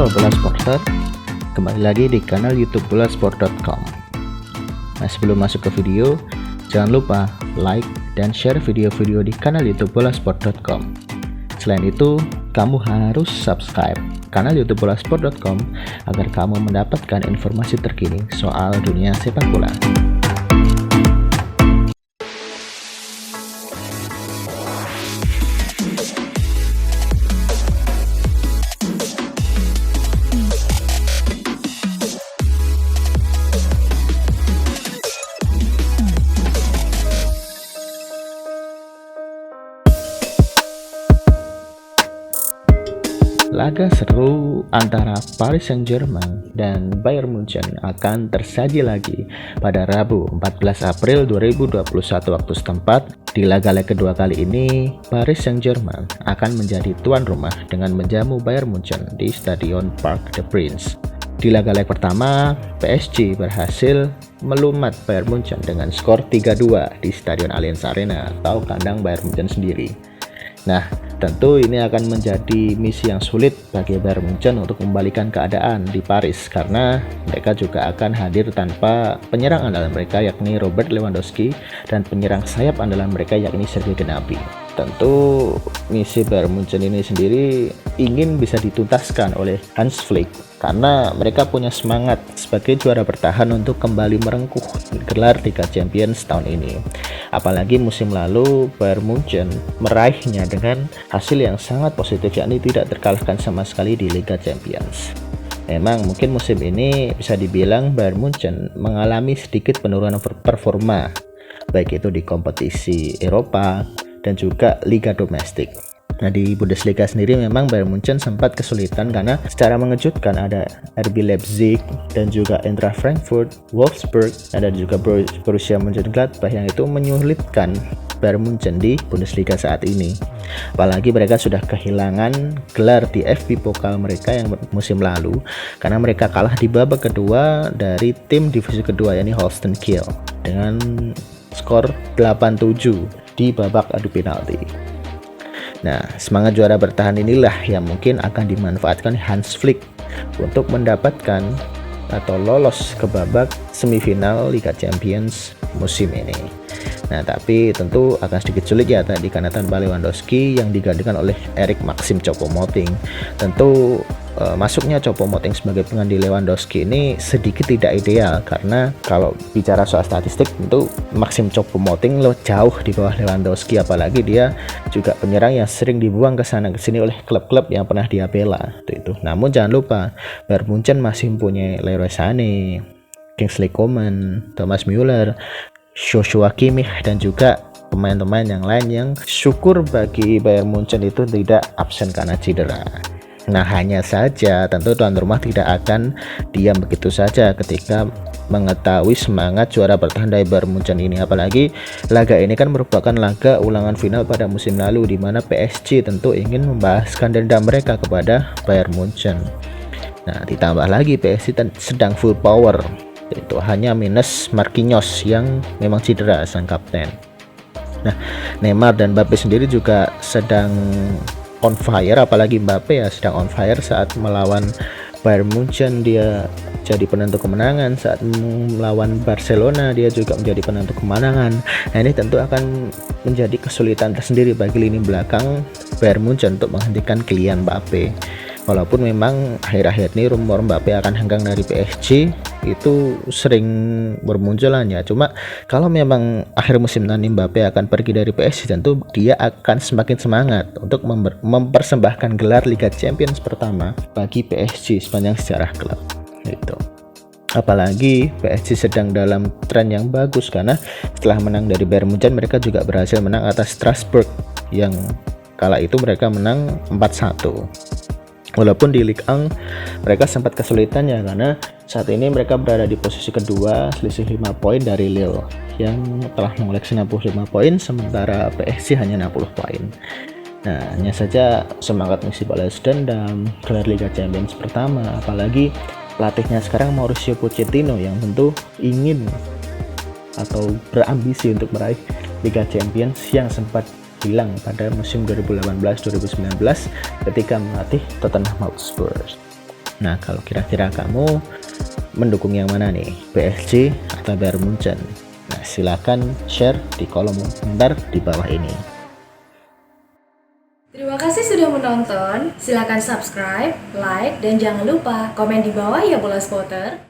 Halo Bola Supporter, kembali lagi di kanal YouTube bolasport.com. Nah, sebelum masuk ke video, jangan lupa like dan share video-video di kanal YouTube bolasport.com. Selain itu, kamu harus subscribe kanal YouTube bolasport.com agar kamu mendapatkan informasi terkini soal dunia sepak bola. Laga seru antara Paris Saint-Germain dan Bayern Munchen akan tersaji lagi pada Rabu 14 April 2021 waktu setempat. Di laga leg kedua kali ini, Paris Saint-Germain akan menjadi tuan rumah dengan menjamu Bayern Munchen di Stadion Parc des Princes. Di laga leg pertama, PSG berhasil melumat Bayern Munchen dengan skor 3-2 di Stadion Allianz Arena atau kandang Bayern Munchen sendiri. Nah, tentu ini akan menjadi misi yang sulit bagi Bayern Munchen untuk membalikan keadaan di Paris karena mereka juga akan hadir tanpa penyerang andalan mereka yakni Robert Lewandowski dan penyerang sayap andalan mereka yakni Serge Gnabry. Tentu misi Bayern Munchen ini sendiri ingin bisa dituntaskan oleh Hans Flick karena mereka punya semangat sebagai juara bertahan untuk kembali merengkuh gelar Liga Champions tahun ini. Apalagi musim lalu Bayern Munchen meraihnya dengan hasil yang sangat positif yakni tidak terkalahkan sama sekali di Liga Champions. Memang mungkin musim ini bisa dibilang Bayern Munchen mengalami sedikit penurunan performa baik itu di kompetisi Eropa dan juga liga domestik. Nah, di Bundesliga sendiri memang Bayern Munchen sempat kesulitan karena secara mengejutkan ada RB Leipzig dan juga Eintracht Frankfurt, Wolfsburg, ada juga Borussia Mönchengladbach yang itu menyulitkan Bayern Munchen di Bundesliga saat ini. Apalagi mereka sudah kehilangan gelar di FB Pokal mereka yang musim lalu karena mereka kalah di babak kedua dari tim divisi kedua yakni Holstein Kiel dengan skor 8-7 di babak adu penalti. Nah, semangat juara bertahan inilah yang mungkin akan dimanfaatkan Hans Flick untuk mendapatkan atau lolos ke babak semifinal Liga Champions musim ini. Nah, tapi tentu akan sedikit sulit ya tadi karena tanpa Lewandowski yang digantikan oleh Erik Maxim Choupo-Moting. Tentu masuknya Choupo-Moting sebagai pengganti Lewandowski ini sedikit tidak ideal karena kalau bicara soal statistik tentu Maxim Choupo-Moting jauh di bawah Lewandowski, apalagi dia juga penyerang yang sering dibuang ke sana ke sini oleh klub-klub yang pernah dia bela itu. Namun jangan lupa Bayern Munchen masih mempunyai Leroy Sané, Kingsley Coman, Thomas Müller, Joshua Kimmich dan juga pemain-pemain yang lain yang syukur bagi Bayern Munchen itu tidak absen karena cedera. Nah, hanya saja tentu tuan rumah tidak akan diam begitu saja ketika mengetahui semangat juara bertahan dari Bayern Munchen ini, apalagi laga ini kan merupakan laga ulangan final pada musim lalu di mana PSG tentu ingin membalaskan dendam mereka kepada Bayern Munchen. Nah, ditambah lagi PSG sedang full power, itu hanya minus Marquinhos yang memang cedera sang kapten. Nah, Neymar dan Mbappe sendiri juga sedang on fire, apalagi Mbappe ya sedang on fire saat melawan Bayern Munchen dia jadi penentu kemenangan, saat melawan Barcelona dia juga menjadi penentu kemenangan. Nah, ini tentu akan menjadi kesulitan tersendiri bagi lini belakang Bayern Munchen untuk menghentikan Kylian Mbappe. Walaupun memang akhir-akhir ini rumor Mbappe akan hengkang dari PSG itu sering bermunculan ya. Cuma kalau memang akhir musim nanti Mbappe akan pergi dari PSG, tentu dia akan semakin semangat untuk mempersembahkan gelar Liga Champions pertama bagi PSG sepanjang sejarah klub. Itu. Apalagi PSG sedang dalam tren yang bagus karena setelah menang dari Bayern Munchen mereka juga berhasil menang atas Strasbourg yang kala itu mereka menang 4-1. Walaupun di Ligue 1 mereka sempat kesulitan ya karena saat ini mereka berada di posisi kedua selisih 5 poin dari Lille yang telah mengoleksi 65 poin sementara PSG hanya 60 poin. Nah, hanya saja semangat misi balas dendam gelar Liga Champions pertama, apalagi pelatihnya sekarang Mauricio Pochettino yang tentu ingin atau berambisi untuk meraih Liga Champions yang sempat hilang pada musim 2018-2019 ketika melatih Tottenham Hotspur. Nah, kalau kira-kira kamu mendukung yang mana nih, PSG atau Bayern Munchen? Nah, silakan share di kolom komentar di bawah ini. Terima kasih sudah menonton. Silakan subscribe, like, dan jangan lupa komen di bawah ya bola spotter.